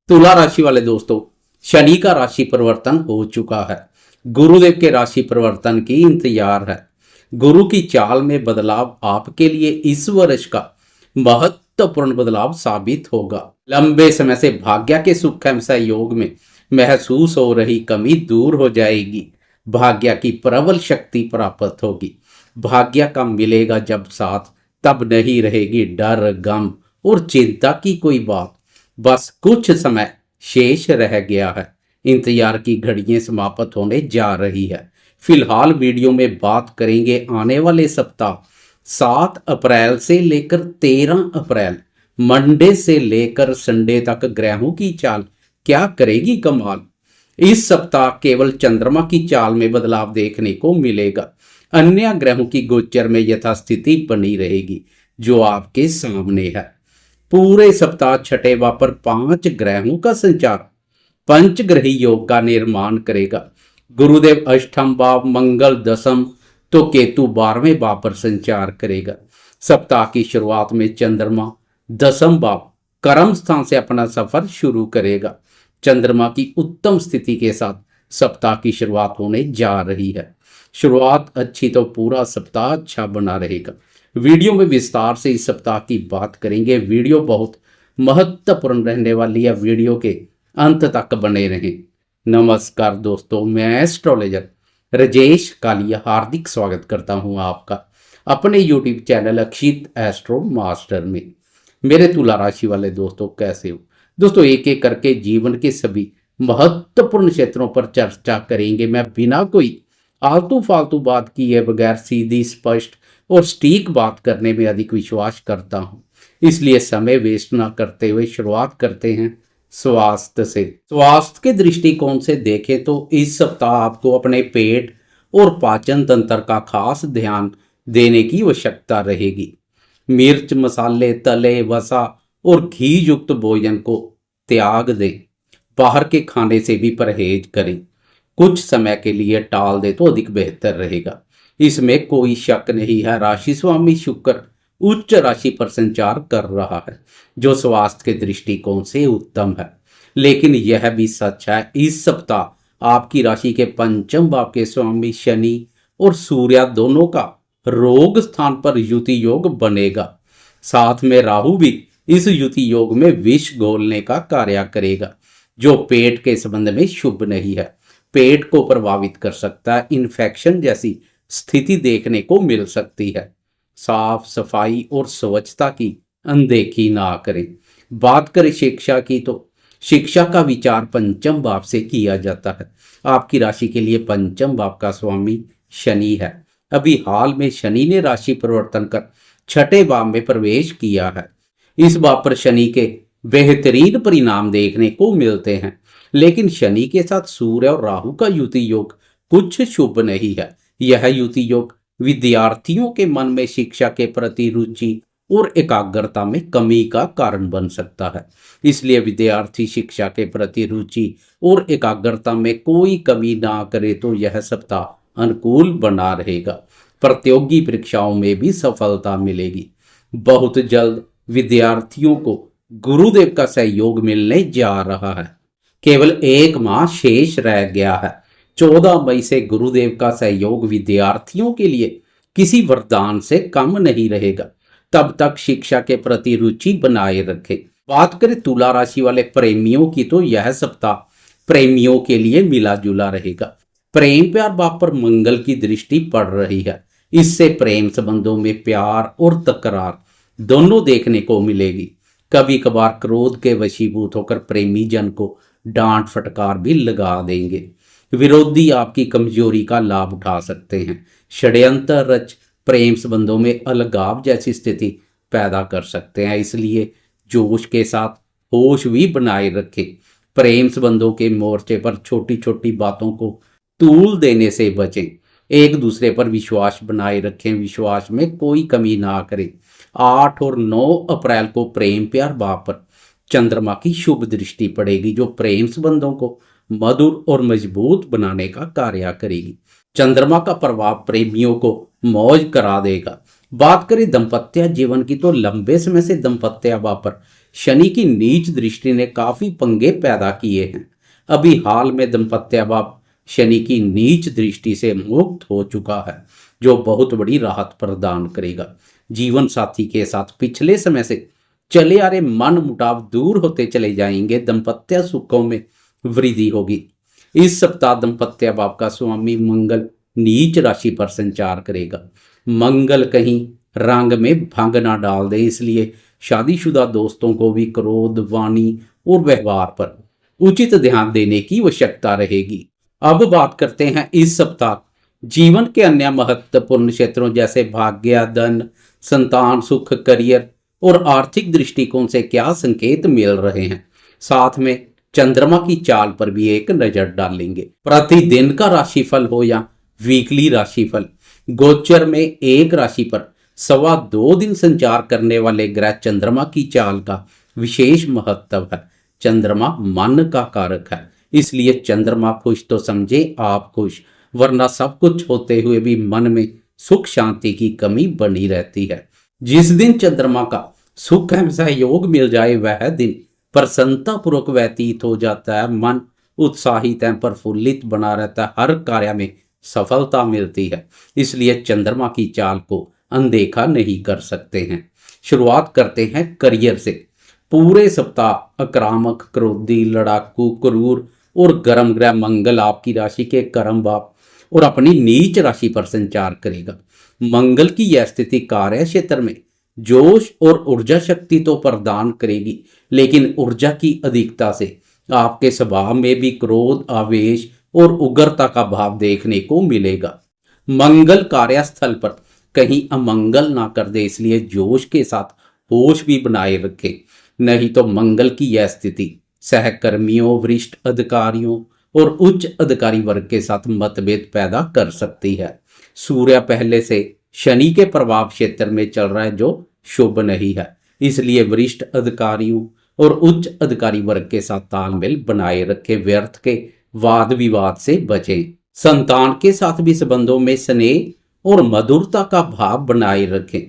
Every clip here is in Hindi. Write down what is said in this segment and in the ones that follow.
तुला राशि वाले दोस्तों, शनि का राशि परिवर्तन हो चुका है। गुरुदेव के राशि परिवर्तन की इंतजार है। गुरु की चाल में बदलाव आपके लिए इस वर्ष का महत्वपूर्ण बदलाव साबित होगा। लंबे समय से भाग्य के सुखम सहयोग में महसूस हो रही कमी दूर हो जाएगी। भाग्य की प्रबल शक्ति प्राप्त होगी। भाग्य का मिलेगा जब साथ, तब नहीं रहेगी डर, गम और चिंता की कोई बात। बस कुछ समय शेष रह गया है। इंतजार की घड़ियां समाप्त होने जा रही है। फिलहाल वीडियो में बात करेंगे आने वाले सप्ताह 7 अप्रैल से लेकर 13 अप्रैल मंडे से लेकर संडे तक ग्रहों की चाल क्या करेगी कमाल। इस सप्ताह केवल चंद्रमा की चाल में बदलाव देखने को मिलेगा। अन्य ग्रहों की गोचर में यथास्थिति बनी रहेगी जो आपके सामने है। पूरे सप्ताह छठे भाव पर 5 ग्रहों का संचार पंचग्रही योग का निर्माण करेगा। गुरुदेव अष्टम भाव, मंगल दसम तो केतु 12वें भाव पर संचार करेगा। सप्ताह की शुरुआत में चंद्रमा दसम भाव कर्म स्थान से अपना सफर शुरू करेगा। चंद्रमा की उत्तम स्थिति के साथ सप्ताह की शुरुआत होने जा रही है। शुरुआत अच्छी तो पूरा सप्ताह अच्छा बना रहेगा। वीडियो में विस्तार से इस सप्ताह की बात करेंगे। वीडियो बहुत महत्वपूर्ण रहने वाली है। वीडियो के अंत तक बने रहें। नमस्कार दोस्तों, मैं एस्ट्रोलॉजर राजेश कालिया हार्दिक स्वागत करता हूं आपका अपने यूट्यूब चैनल अक्षित एस्ट्रो मास्टर में। मेरे तुला राशि वाले दोस्तों, कैसे हो दोस्तों? एक एक करके जीवन के सभी महत्वपूर्ण क्षेत्रों पर चर्चा करेंगे। मैं बिना कोई आलतू फालतू बात किए बगैर सीधी, स्पष्ट और सटीक बात करने में अधिक विश्वास करता हूं। इसलिए समय वेस्ट ना करते हुए शुरुआत करते हैं स्वास्थ्य से। स्वास्थ्य के दृष्टिकोण से देखें तो इस सप्ताह आपको अपने पेट और पाचन तंत्र का खास ध्यान देने की आवश्यकता रहेगी। मिर्च, मसाले, तले, वसा और घी युक्त भोजन को त्याग दें। बाहर के खाने से भी परहेज करें। कुछ समय के लिए टाल दे तो अधिक बेहतर रहेगा। इसमें कोई शक नहीं है। राशि स्वामी शुक्र उच्च राशि पर संचार कर रहा है जो स्वास्थ्य के दृष्टिकोण से उत्तम है। लेकिन यह भी सच है इस सप्ताह आपकी राशि के पंचम भाव के स्वामी शनि और सूर्य दोनों का रोग स्थान पर युति योग बनेगा। साथ में राहु भी इस युति योग में विष घोलने का कार्य करेगा जो पेट के संबंध में शुभ नहीं है। पेट को प्रभावित कर सकता है। इन्फेक्शन जैसी स्थिति देखने को मिल सकती है। साफ सफाई और स्वच्छता की अनदेखी ना करें। बात करें शिक्षा की तो शिक्षा का विचार पंचम भाव से किया जाता है। आपकी राशि के लिए पंचम भाव का स्वामी शनि है। अभी हाल में शनि ने राशि परिवर्तन कर छठे भाव में प्रवेश किया है। इस भाव पर शनि के बेहतरीन परिणाम देखने को मिलते हैं। लेकिन शनि के साथ सूर्य और राहु का युति योग कुछ शुभ नहीं है। यह युति योग विद्यार्थियों के मन में शिक्षा के प्रति रुचि और एकाग्रता में कमी का कारण बन सकता है। इसलिए विद्यार्थी शिक्षा के प्रति रुचि और एकाग्रता में कोई कमी ना करे तो यह सप्ताह अनुकूल बना रहेगा। प्रतियोगी परीक्षाओं में भी सफलता मिलेगी। बहुत जल्द विद्यार्थियों को गुरुदेव का सहयोग मिलने जा रहा है। केवल 1 माह शेष रह गया है। 14 मई से गुरुदेव का सहयोग विद्यार्थियों के लिए किसी वरदान से कम नहीं रहेगा। तब तक शिक्षा के प्रति रुचि बनाए रखें। बात करें तुला राशि वाले प्रेमियों की तो यह सप्ताह प्रेमियों के लिए मिला जुला रहेगा। प्रेम प्यार भाव पर मंगल की दृष्टि पड़ रही है। इससे प्रेम संबंधों में प्यार और तकरार दोनों देखने को मिलेगी। कभी कभार क्रोध के वशीभूत होकर प्रेमी जन को डांट फटकार भी लगा देंगे। विरोधी आपकी कमजोरी का लाभ उठा सकते हैं। षड्यंत्र रच प्रेम संबंधों में अलगाव जैसी स्थिति पैदा कर सकते हैं। इसलिए जोश के साथ होश भी बनाए रखें। प्रेम संबंधों के मोर्चे पर छोटी छोटी बातों को तूल देने से बचें। एक दूसरे पर विश्वास बनाए रखें। विश्वास में कोई कमी ना करें। 8 और 9 अप्रैल को प्रेम प्यार भाव पर चंद्रमा की शुभ दृष्टि पड़ेगी जो प्रेम संबंधों को मधुर और मजबूत बनाने का कार्य करेगी। चंद्रमा का प्रभाव प्रेमियों को मौज करा देगा। बात करें दाम्पत्य जीवन की तो लंबे समय से दाम्पत्य भाव पर शनि की नीच दृष्टि ने काफी पंगे पैदा किए हैं। अभी हाल में दाम्पत्य भाव शनि की नीच दृष्टि से मुक्त हो चुका है, जो बहुत बड़ी राहत प्रदान करेगा। जीवन साथी के साथ पिछले समय से चले आ रहे मन मुटाव दूर होते चले जाएंगे। दाम्पत्य सुखों में वृद्धि होगी। इस सप्ताह दाम्पत्य भाव का स्वामी मंगल नीच राशि पर संचार करेगा। मंगल कहीं रंग में भंग ना डाल दे, इसलिए शादीशुदा दोस्तों को भी क्रोध, वाणी और व्यवहार पर उचित ध्यान देने की आवश्यकता रहेगी। अब बात करते हैं इस सप्ताह जीवन के अन्य महत्वपूर्ण क्षेत्रों जैसे भाग्य, धन, संतान, सुख, करियर और आर्थिक दृष्टिकोण से क्या संकेत मिल रहे हैं। साथ में चंद्रमा की चाल पर भी एक नजर डालेंगे। प्रतिदिन का राशिफल हो या वीकली राशिफल, गोचर में एक राशि पर 2.25 दिन संचार करने वाले ग्रह चंद्रमा की चाल का विशेष महत्व है। चंद्रमा मन का कारक है, इसलिए चंद्रमा खुश तो समझे आप खुश, वरना सब कुछ होते हुए भी मन में सुख शांति की कमी बनी रहती है। जिस दिन चंद्रमा का सुख एवं सहयोग मिल जाए वह दिन प्रसन्नता पूर्वक व्यतीत हो जाता है। मन उत्साहित एवं प्रफुल्लित बना रहता है, हर कार्य में सफलता मिलती है। इसलिए चंद्रमा की चाल को अनदेखा नहीं कर सकते हैं। शुरुआत करते हैं करियर से। पूरे सप्ताह आक्रामक, क्रोधी, लड़ाकू, क्रूर और गर्म ग्रह मंगल आपकी राशि के कर्म भाव और अपनी नीच राशि पर संचार करेगा। मंगल की यह स्थिति कार्य क्षेत्र में जोश और ऊर्जा शक्ति तो प्रदान करेगी, लेकिन ऊर्जा की अधिकता से आपके स्वभाव में भी क्रोध, आवेश और उग्रता का भाव देखने को मिलेगा। मंगल कार्यस्थल पर कहीं अमंगल ना कर दे, इसलिए जोश के साथ होश भी बनाए रखें, नहीं तो मंगल की यह स्थिति सहकर्मियों, वरिष्ठ अधिकारियों और उच्च अधिकारी वर्ग के साथ मतभेद पैदा कर सकती है। सूर्य पहले से शनि के प्रभाव क्षेत्र में चल रहा है, जो शुभ नहीं है, इसलिए वरिष्ठ अधिकारियों और उच्च अधिकारी वर्ग के साथ तालमेल बनाए रखें। व्यर्थ के वाद विवाद से बचें। संतान के साथ भी संबंधों में स्नेह और मधुरता का भाव बनाए रखें।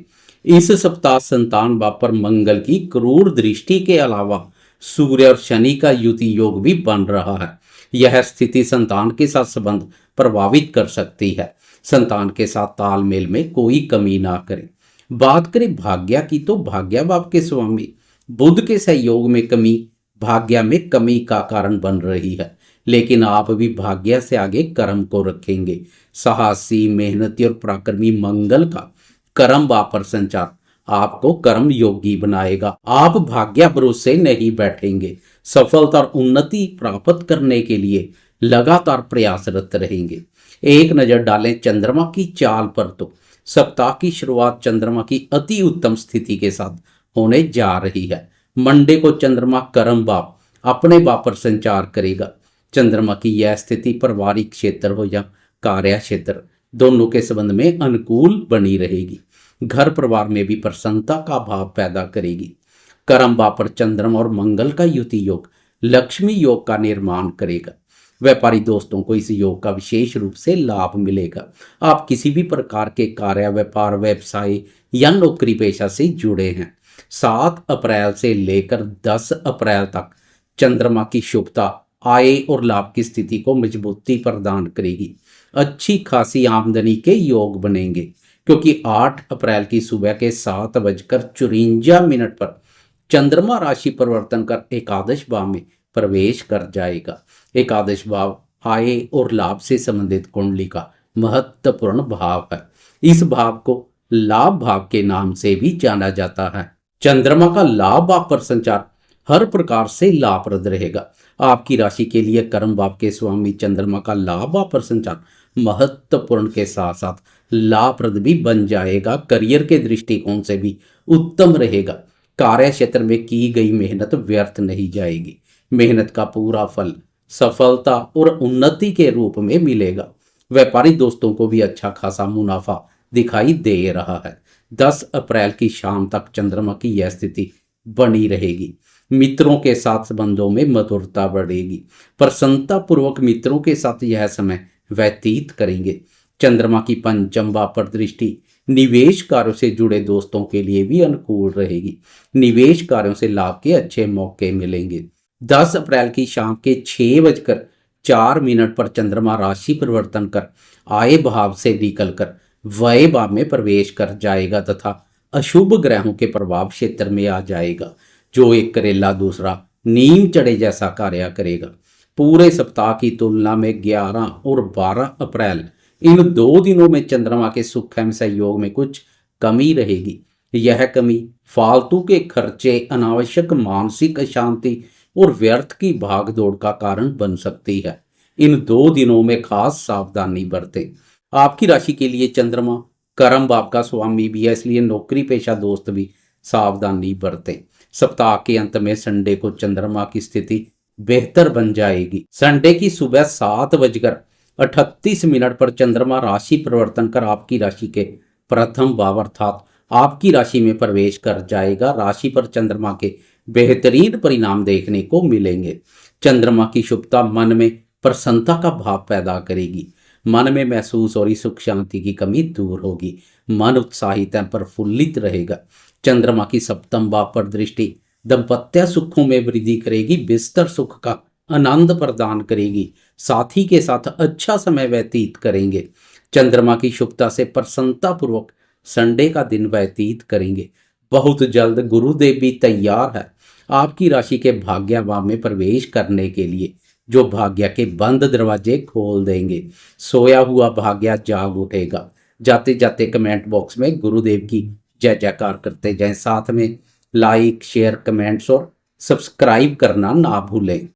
इस सप्ताह संतान भाव पर मंगल की क्रूर दृष्टि के अलावा सूर्य और शनि का युति योग भी बन रहा है। यह स्थिति संतान के साथ संबंध प्रभावित कर सकती है। संतान के साथ तालमेल में कोई कमी ना करें। बात करें भाग्य की, तो भाग्य भाव के स्वामी बुध के सहयोग में कमी भाग्य में कमी का कारण बन रही है, लेकिन आप भी भाग्य से आगे कर्म को रखेंगे। साहसी, मेहनती और पराक्रमी मंगल का कर्म भाव पर संचार आपको कर्म योगी बनाएगा। आप भाग्य भरोसे नहीं बैठेंगे, सफलता और उन्नति प्राप्त करने के लिए लगातार प्रयासरत रहेंगे। एक नजर डालें चंद्रमा की चाल पर, तो सप्ताह की शुरुआत चंद्रमा की अति उत्तम स्थिति के साथ होने जा रही है। मंडे को चंद्रमा कर्म भाव अपने भाव पर संचार करेगा। चंद्रमा की यह स्थिति पारिवारिक क्षेत्र हो या कार्य क्षेत्र, दोनों के संबंध में अनुकूल बनी रहेगी। घर परिवार में भी प्रसन्नता का भाव पैदा करेगी। कर्म भाव पर चंद्रमा और मंगल का युति योग लक्ष्मी योग का निर्माण करेगा। व्यापारी दोस्तों को इस योग का विशेष रूप से लाभ मिलेगा। आप किसी भी प्रकार के कार्य, व्यापार, व्यवसाय या नौकरी पेशा से जुड़े हैं। 7 अप्रैल से लेकर 10 अप्रैल तक चंद्रमा की शुभता आय और लाभ की स्थिति को मजबूती प्रदान करेगी। अच्छी खासी आमदनी के योग बनेंगे, क्योंकि 8 अप्रैल की सुबह के 7:54 पर चंद्रमा राशि परिवर्तन कर एकादश भाव में प्रवेश कर जाएगा। एकादश भाव आय और लाभ से संबंधित कुंडली का महत्वपूर्ण भाव है। इस भाव को लाभ भाव के नाम से भी जाना जाता है। चंद्रमा का लाभ भाव पर संचार हर प्रकार से लाभप्रद रहेगा। आपकी राशि के लिए कर्म भाव के स्वामी चंद्रमा का लाभ भाव पर संचार महत्वपूर्ण के साथ साथ लाभप्रद भी बन जाएगा। करियर के दृष्टिकोण से भी उत्तम रहेगा। कार्य क्षेत्र में की गई मेहनत व्यर्थ नहीं जाएगी। मेहनत का पूरा फल सफलता और उन्नति के रूप में मिलेगा। व्यापारी दोस्तों को भी अच्छा खासा मुनाफा दिखाई दे रहा है। 10 अप्रैल की शाम तक चंद्रमा की यह स्थिति बनी रहेगी। मित्रों के साथ संबंधों में मधुरता बढ़ेगी। प्रसन्नता पूर्वक मित्रों के साथ यह समय व्यतीत करेंगे। चंद्रमा की पंचम भाव पर दृष्टि निवेश कार्यों से जुड़े दोस्तों के लिए भी अनुकूल रहेगी। निवेश कार्यों से लाभ के अच्छे मौके मिलेंगे। 10 अप्रैल की शाम के 6:04 पर चंद्रमा राशि परिवर्तन कर आय भाव से निकलकर व्यय भाव में प्रवेश कर जाएगा तथा अशुभ ग्रहों के प्रभाव क्षेत्र में आ जाएगा, जो एक करेला दूसरा नीम चढ़े जैसा कार्य करेगा। पूरे सप्ताह की तुलना में 11 और 12 अप्रैल इन 2 दिनों में चंद्रमा के सुख एवं सहयोग में कुछ कमी रहेगी। यह कमी फालतू के खर्चे, अनावश्यक मानसिक अशांति और व्यर्थ की भागदौड़ का कारण बन सकती है। इन 2 दिनों में खास सावधानी बरतें। आपकी राशि के लिए चंद्रमा कर्म भाव का स्वामी भी है, इसलिए नौकरी पेशा दोस्त भी सावधानी बरतें। सप्ताह के अंत में संडे को चंद्रमा की स्थिति बेहतर बन जाएगी। संडे की सुबह 7:38 पर चंद्रमा राशि परिवर्तन कर आपकी राशि के प्रथम भाव अर्थात आपकी राशि में प्रवेश कर जाएगा। राशि पर चंद्रमा के बेहतरीन परिणाम देखने को मिलेंगे। चंद्रमा की शुभता मन में प्रसन्नता का भाव पैदा करेगी। मन में महसूस हो रही सुख शांति की कमी दूर होगी। मन उत्साहित एवं प्रफुल्लित रहेगा। चंद्रमा की सप्तम भाव पर दृष्टि दाम्पत्य सुखों में वृद्धि करेगी, बिस्तर सुख का आनंद प्रदान करेगी। साथी के साथ अच्छा समय व्यतीत करेंगे। चंद्रमा की शुभता से प्रसन्नता पूर्वक संडे का दिन व्यतीत करेंगे। बहुत जल्द गुरुदेव भी तैयार है आपकी राशि के भाग्य भाव में प्रवेश करने के लिए, जो भाग्य के बंद दरवाजे खोल देंगे। सोया हुआ भाग्य जाग उठेगा। जाते जाते कमेंट बॉक्स में गुरुदेव की जय जयकार करते जाएं। साथ में लाइक, शेयर, कमेंट्स और सब्सक्राइब करना ना भूलें।